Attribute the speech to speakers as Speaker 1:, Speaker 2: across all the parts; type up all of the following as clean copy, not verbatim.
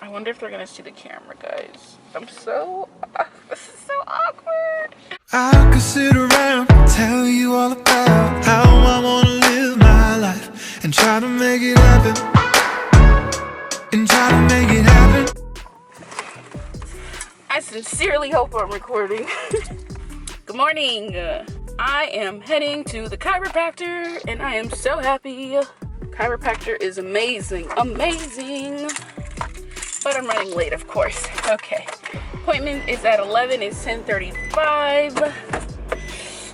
Speaker 1: I wonder if they're gonna see the camera, guys. This is so awkward.
Speaker 2: I could sit around and tell you all about how I wanna live my life and try to make it happen.
Speaker 1: I sincerely hope I'm recording. Good morning. I am heading to the chiropractor and I am so happy. Chiropractor is amazing. But I'm running late, of course. Okay. Appointment is at 11. It's 10:35.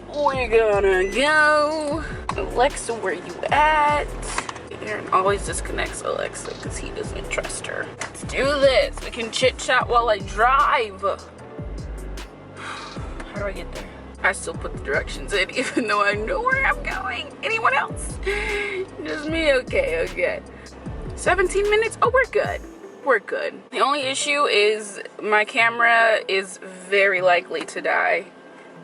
Speaker 1: We're gonna go. Alexa, where you at? Aaron always disconnects Alexa because he doesn't trust her. Let's do this. We can chit chat while I drive. How do I get there? I still put the directions in even though I know where I'm going. Anyone else? Just me? Okay. 17 minutes? Oh, we're good. The only issue is my camera is very likely to die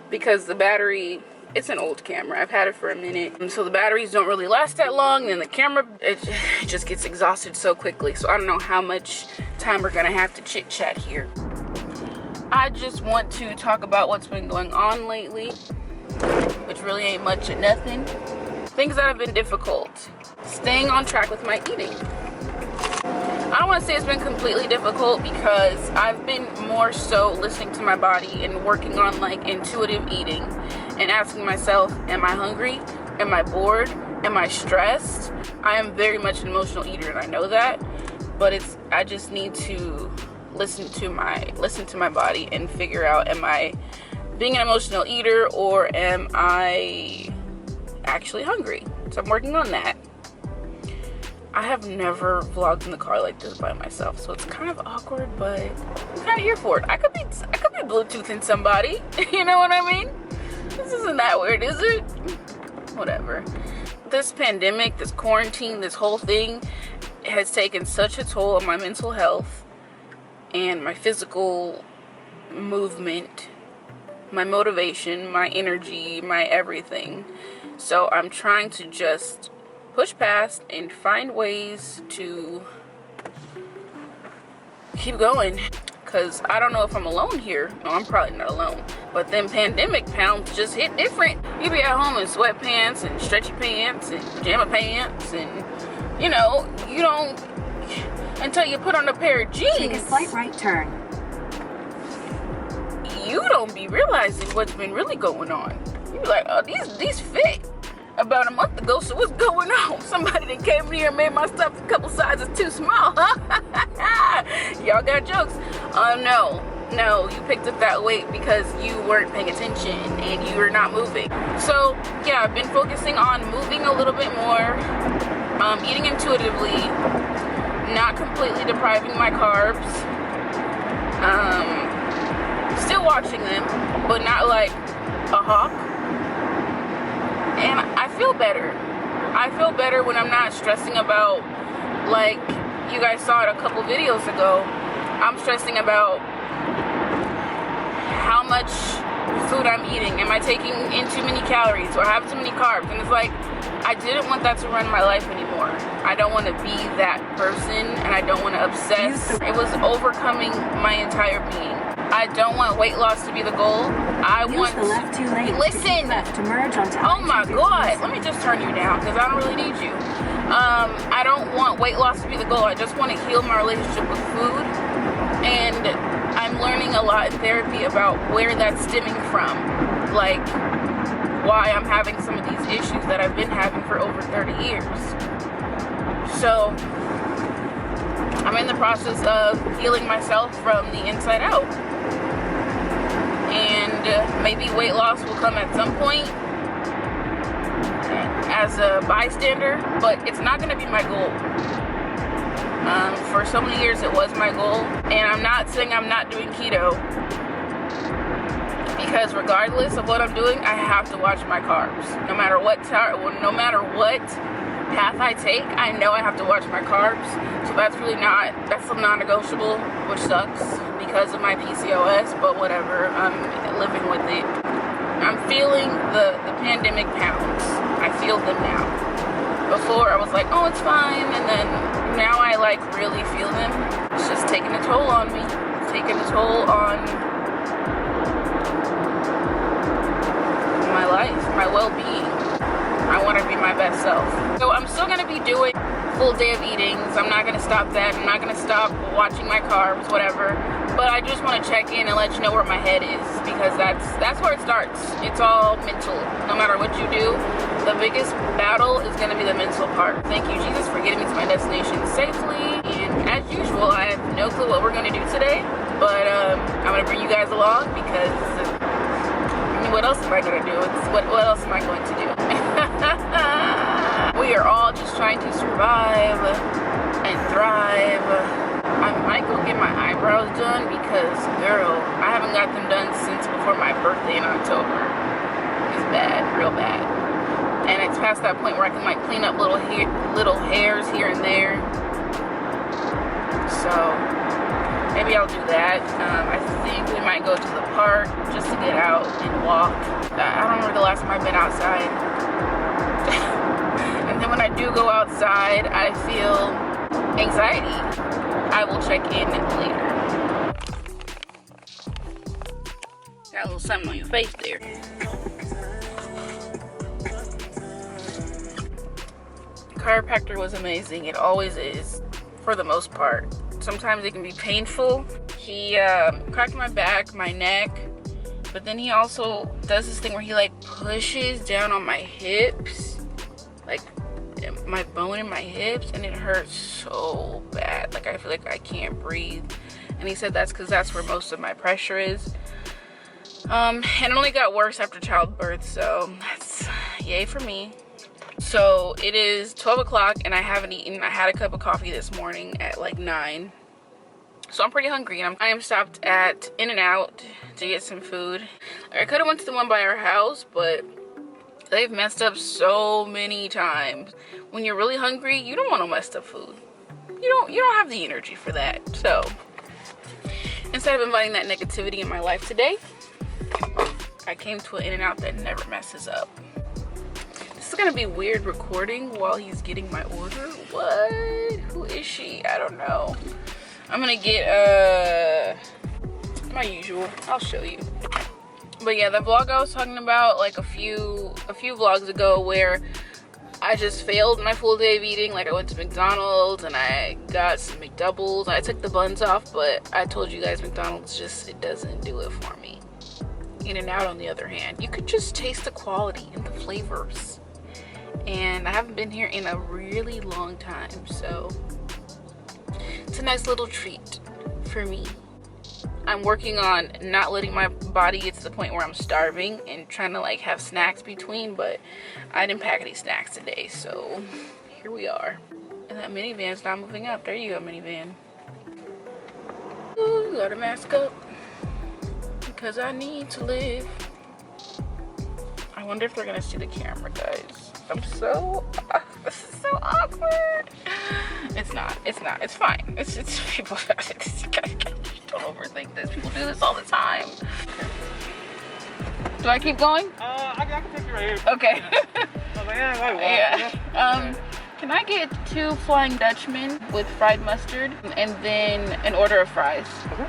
Speaker 1: because the battery, it's an old camera. I've had it for a minute. And so the batteries don't really last that long. And the camera, it just gets exhausted so quickly. So I don't know how much time we're gonna have to chit chat here. I just want to talk about what's been going on lately, which really ain't much of nothing. Things that have been difficult. Staying on track with my eating. I don't want to say it's been completely difficult because I've been more so listening to my body and working on like intuitive eating and asking myself, am I hungry? Am I bored? Am I stressed? I am very much an emotional eater and I know that, but I just need to listen to my body and figure out, am I being an emotional eater or am I actually hungry? So I'm working on that. I have never vlogged in the car like this by myself, so it's kind of awkward, but I'm kind of here for it. I could be Bluetoothing somebody, you know what I mean? This isn't that weird, is it? Whatever. This pandemic, this quarantine, this whole thing has taken such a toll on my mental health and my physical movement, my motivation, my energy, my everything. So I'm trying to just push past and find ways to keep going, because I don't know if I'm alone here. No, I'm probably not alone, but then pandemic pounds just hit different. You be at home in sweatpants and stretchy pants and pajama pants, and you know, you don't, until you put on a pair of jeans,
Speaker 3: take a slight right turn,
Speaker 1: you don't be realizing what's been really going on. You be like, oh, these fit about a month ago, so what's going on? Somebody that came here and made my stuff a couple sizes too small, huh? Y'all got jokes. No, you picked up that weight because you weren't paying attention and you were not moving. So yeah, I've been focusing on moving a little bit more, eating intuitively, not completely depriving my carbs, still watching them, but not like a hawk. And I feel better. I feel better when I'm not stressing about, like you guys saw it a couple videos ago, I'm stressing about how much food I'm eating. Am I taking in too many calories or have too many carbs? And it's like, I didn't want that to run my life anymore. I don't want to be that person and I don't want to obsess. It was overcoming my entire being. I don't want weight loss to be the goal. I want
Speaker 3: the left 2 lanes.
Speaker 1: Listen.
Speaker 3: Left to merge onto
Speaker 1: Oh my God. Let me just turn you down because I don't really need you. I don't want weight loss to be the goal. I just want to heal my relationship with food. And I'm learning a lot in therapy about where that's stemming from. Like why I'm having some of these issues that I've been having for over 30 years. So I'm in the process of healing myself from the inside out. And maybe weight loss will come at some point as a bystander, but it's not going to be my goal. For so many years it was my goal, and I'm not saying I'm not doing keto, because regardless of what I'm doing, I have to watch my carbs. No matter what path I take, I know I have to watch my carbs. So that's a non-negotiable, which sucks because of my PCOS, but whatever, I'm living with it. I'm feeling the pandemic pounds. I feel them now. Before I was like, oh, it's fine, and then now I like really feel them. It's just taking toll on me. It's taking a toll on my life, my well-being. I want to be my best self. So I'm still going to be doing full day of eatings. I'm not going to stop that. I'm not going to stop watching my carbs, whatever. But I just want to check in and let you know where my head is, because that's where it starts. It's all mental. No matter what you do, the biggest battle is going to be the mental part. Thank you, Jesus, for getting me to my destination safely. And as usual, I have no clue what we're going to do today, but I'm going to bring you guys along because what else am I going to do? What else am I going to do? We are all just trying to survive and thrive. I might go get my eyebrows done because, girl, I haven't got them done since before my birthday in October. It's bad, real bad. And it's past that point where I can like clean up little hairs here and there. So maybe I'll do that. I think we might go to the park just to get out and walk. I don't remember the last time I've been outside. And then when I do go outside, I feel anxiety. I will check in later. Got a little something on your face there. Chiropractor was amazing. It always is, for the most part. Sometimes it can be painful. He cracked my back, my neck, but then he also does this thing where he like pushes down on my hips, like my bone in my hips, and it hurts so bad. Like I feel like I can't breathe. And he said that's because that's where most of my pressure is. And it only got worse after childbirth, so that's yay for me. So it is 12 o'clock and I haven't eaten. I had a cup of coffee this morning at like 9. So I'm pretty hungry, and I am stopped at In-N-Out to get some food. I could have went to the one by our house, but they've messed up so many times. When you're really hungry, you don't want no messed up food. You don't have the energy for that. So instead of inviting that negativity in my life today, I came to an In-N-Out that never messes up. This is gonna be weird recording while he's getting my order. What? Who is she? I don't know. I'm gonna get my usual. I'll show you. But yeah, the vlog I was talking about like a few vlogs ago, where I just failed my full day of eating. Like I went to McDonald's and I got some McDoubles. I took the buns off, but I told you guys McDonald's it doesn't do it for me. In-N-Out on the other hand, you could just taste the quality and the flavors. And I haven't been here in a really long time, so it's a nice little treat for me. I'm working on not letting my body get to the point where I'm starving and trying to like have snacks between, but I didn't pack any snacks today, so here we are. And that minivan's not moving up. There you go, minivan. Ooh, gotta mask up because I need to live. I wonder if they're gonna see the camera, guys. This is so awkward. It's not, it's fine. It's people, don't overthink this. People do this all the time. Do I keep going?
Speaker 4: I can take you right here.
Speaker 1: Okay.
Speaker 4: Yeah.
Speaker 1: Can I get 2 Flying Dutchmen with fried mustard and then an order of fries?
Speaker 4: Okay.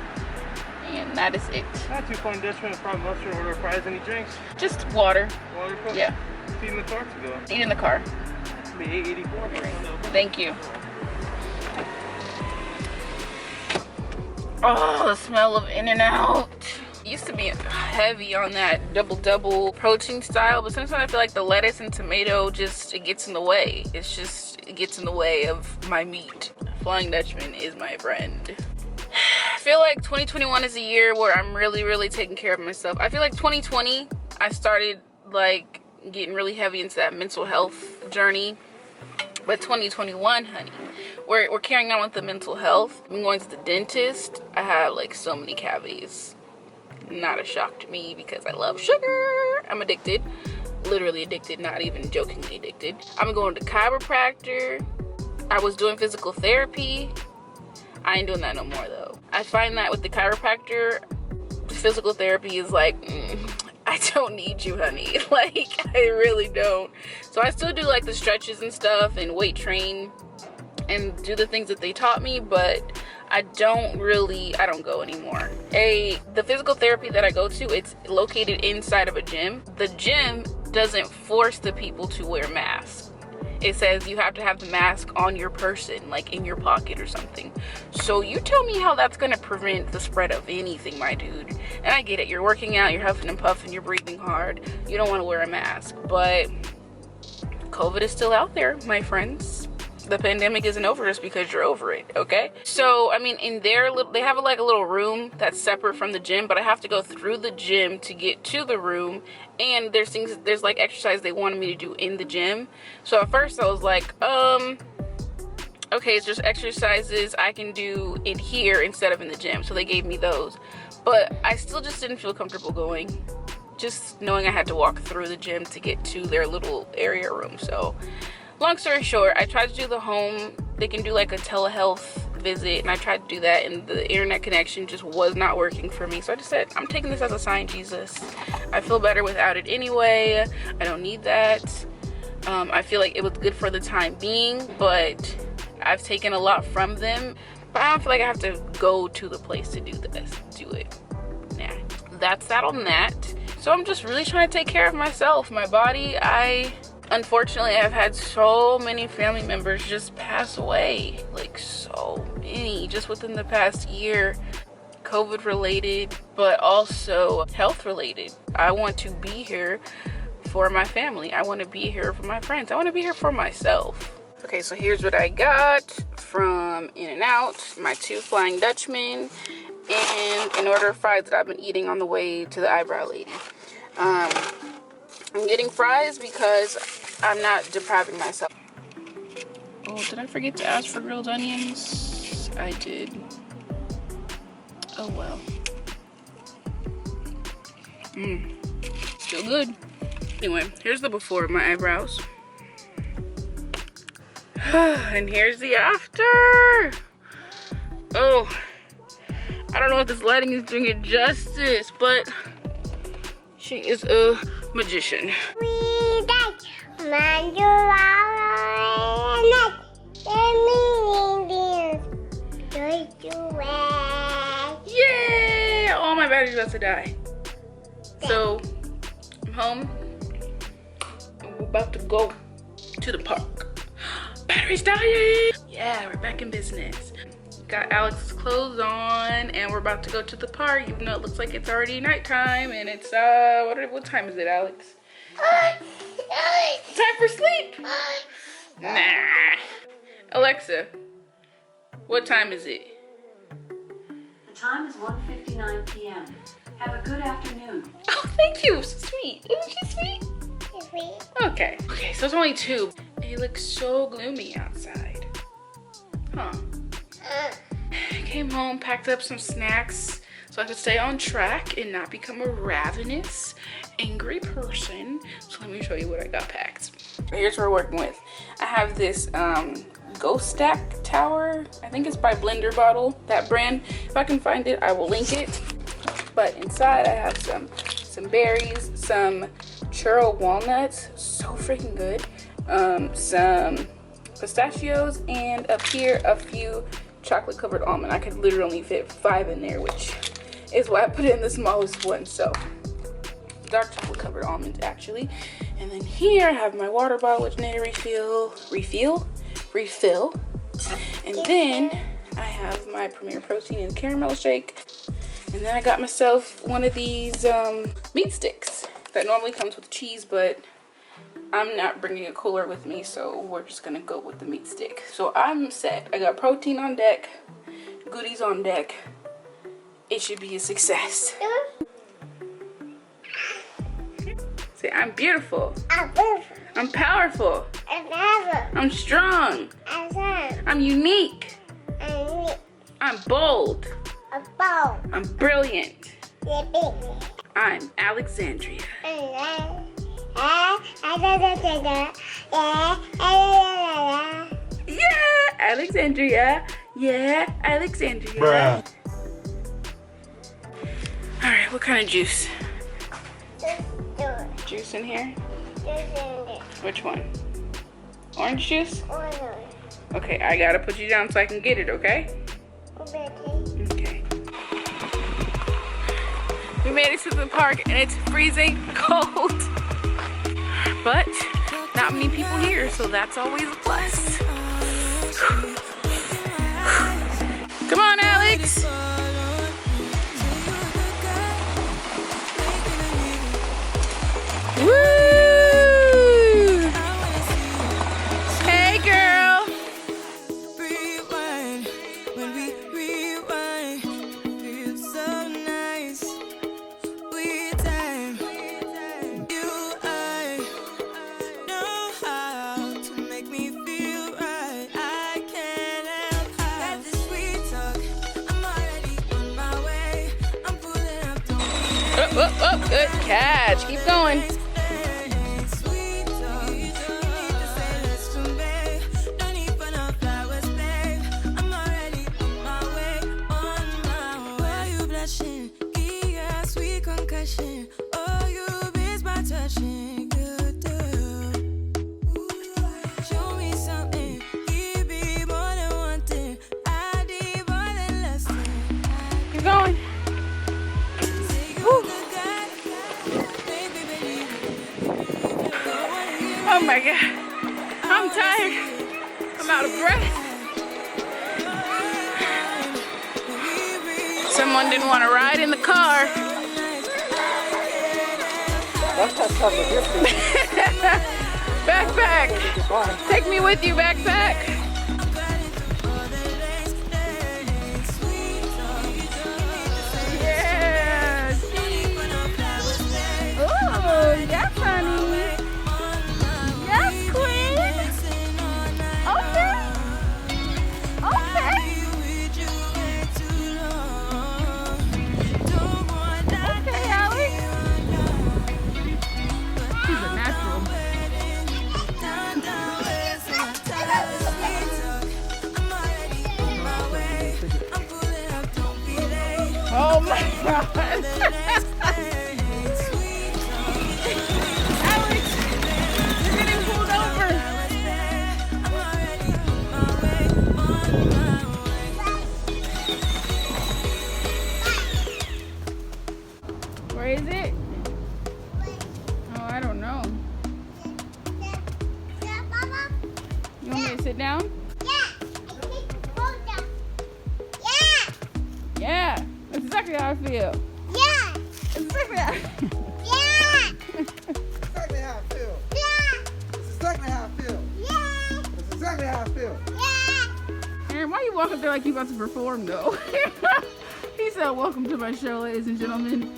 Speaker 1: And that is it.
Speaker 4: 2 Flying Dutchmen, fried mustard, order of fries, any drinks?
Speaker 1: Just water.
Speaker 4: Water, cool.
Speaker 1: Yeah.
Speaker 4: Feed in the car to go.
Speaker 1: Eat in the car.
Speaker 4: Be $8.84.
Speaker 1: Thank you. Oh, the smell of In-N-Out. Used to be heavy on that double protein style, but sometimes I feel like the lettuce and tomato it gets in the way. It gets in the way of my meat. Flying Dutchman is my friend. I feel like 2021 is a year where I'm really taking care of myself. I feel like 2020 I started like getting really heavy into that mental health journey, but 2021, honey, we're carrying on with the mental health. I'm going to the dentist. I have like so many cavities. Not a shock to me because I love sugar. I'm addicted, literally addicted, not even jokingly addicted. I'm going to chiropractor. I was doing physical therapy. I ain't doing that no more though. I find that with the chiropractor, physical therapy is like, I don't need you, honey. Like, I really don't. So I still do like the stretches and stuff and weight train and do the things that they taught me, but I don't go anymore. The physical therapy that I go to, it's located inside of a gym. The gym doesn't force the people to wear masks. It says you have to have the mask on your person, like in your pocket or something. So you tell me how that's gonna prevent the spread of anything, my dude. And I get it, you're working out, you're huffing and puffing, you're breathing hard, you don't want to wear a mask, but COVID is still out there, my friends. The pandemic isn't over just because you're over it, okay? So, I mean, in there, they have like a little room that's separate from the gym, but I have to go through the gym to get to the room. And there's like exercise they wanted me to do in the gym. So at first I was like, okay, it's just exercises I can do in here instead of in the gym. So they gave me those. But I still just didn't feel comfortable going. Just knowing I had to walk through the gym to get to their little area room. So long story short, I tried to do the home. They can do like a telehealth visit, and I tried to do that, and the internet connection just was not working for me. So I just said, I'm taking this as a sign, Jesus. I feel better without it anyway. I don't need that. I feel like it was good for the time being, but I've taken a lot from them. But I don't feel like I have to go to the place to do it. Nah, that's that on that. So I'm just really trying to take care of myself, my body. Unfortunately, I've had so many family members just pass away, like so many, just within the past year, COVID related, but also health related. I want to be here for my family. I want to be here for my friends. I want to be here for myself. Okay, so here's what I got from In-N-Out, my 2 Flying Dutchmen, and an order of fries that I've been eating on the way to the Eyebrow lady. I'm getting fries because I'm not depriving myself. Oh, did I forget to ask for grilled onions? I did. Oh well. Still good. Anyway, here's the before of my eyebrows. And here's the after. Oh, I don't know if this lighting is doing it justice, but she is a magician. Yeah! All my battery's about to die. So, I'm home. And we're about to go to the park. Battery's dying! Yeah, we're back in business. Got Alex's clothes on, and we're about to go to the park, even though it looks like it's already nighttime, and it's, what time is it, Alex? Time for sleep? Nah. Alexa, what time is it?
Speaker 3: The time is 1:59 p.m. Have a good afternoon.
Speaker 1: Oh, thank you. So sweet. Isn't she sweet? Sweet. Okay, so it's only 2. It looks so gloomy outside. Huh. Came home, packed up some snacks so I could stay on track and not become a ravenous, angry person. So let me show you what I got packed. Here's what we're working with. I have this Ghost Stack Tower. I think it's by Blender Bottle, that brand. If I can find it, I will link it. But inside I have some berries, some churro walnuts, so freaking good. Some pistachios, and up here a few chocolate covered almond. I could literally only fit 5 in there, which is why I put it in the smallest one. So dark chocolate covered almonds actually. And then here I have my water bottle, which need a refill. And then I have my Premier Protein and caramel shake. And then I got myself one of these meat sticks that normally comes with cheese, but I'm not bringing a cooler with me, so we're just gonna go with the meat stick. So I'm set. I got protein on deck, goodies on deck. It should be a success. Say, I'm beautiful. I'm powerful. I'm strong. I'm unique. I'm bold. I'm brilliant. I'm Alexandria. Yeah, Alexandria. Yeah, Alexandria.
Speaker 2: Bruh.
Speaker 1: All right, what kind of juice? Juice in here? Which one? Orange juice? Okay, I gotta put you down so I can get it, okay? Okay. We made it to the park and it's freezing cold. But not many people here, so that's always a plus. Come on, Alex. Woo! Hey, girl.
Speaker 2: When we rewind, feels so nice. We time, you, I know how to make me feel right. I can't help that this sweet talk. I'm already on my way. I'm pulling up, don't be
Speaker 1: Oh, good catch. Keep going.
Speaker 2: sweet talk. You don't need to say less to me. No need for no flowers, babe. I'm already on my way, on my way. Why you blushing? Yeah, sweet concussion. Oh, you miss my touching. Good girl. Show me something. Give me more than one thing. I need more than less than.
Speaker 1: Keep going.
Speaker 2: Say you
Speaker 1: Woo.
Speaker 2: the guy. Baby, baby.
Speaker 1: Oh my God. I'm tired. I'm out of breath. Someone didn't want to ride in the car. Backpack. Take me with you, backpack. Yes. Oh, yes, honey. Yes, queen. Okay. Okay. Okay, Alex. She's a natural. Oh my God. Alex, you're getting pulled over. Where is it? Oh, I don't know. You want me to sit down? Yeah. That's exactly how I feel. That's exactly how I feel.
Speaker 5: Exactly how I feel. That's exactly how I feel. That's exactly how I feel.
Speaker 1: Aaron, why you walk up there like you about to perform though? He said, welcome to my show, ladies and gentlemen.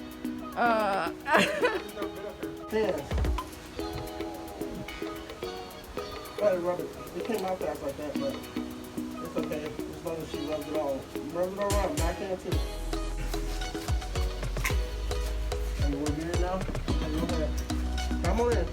Speaker 5: Yes. Gotta rub it. It came out fast like that, but it's okay. As long as she rubs it all. Rub it all around. Back in too. And we're here now. Go ahead. Come on in.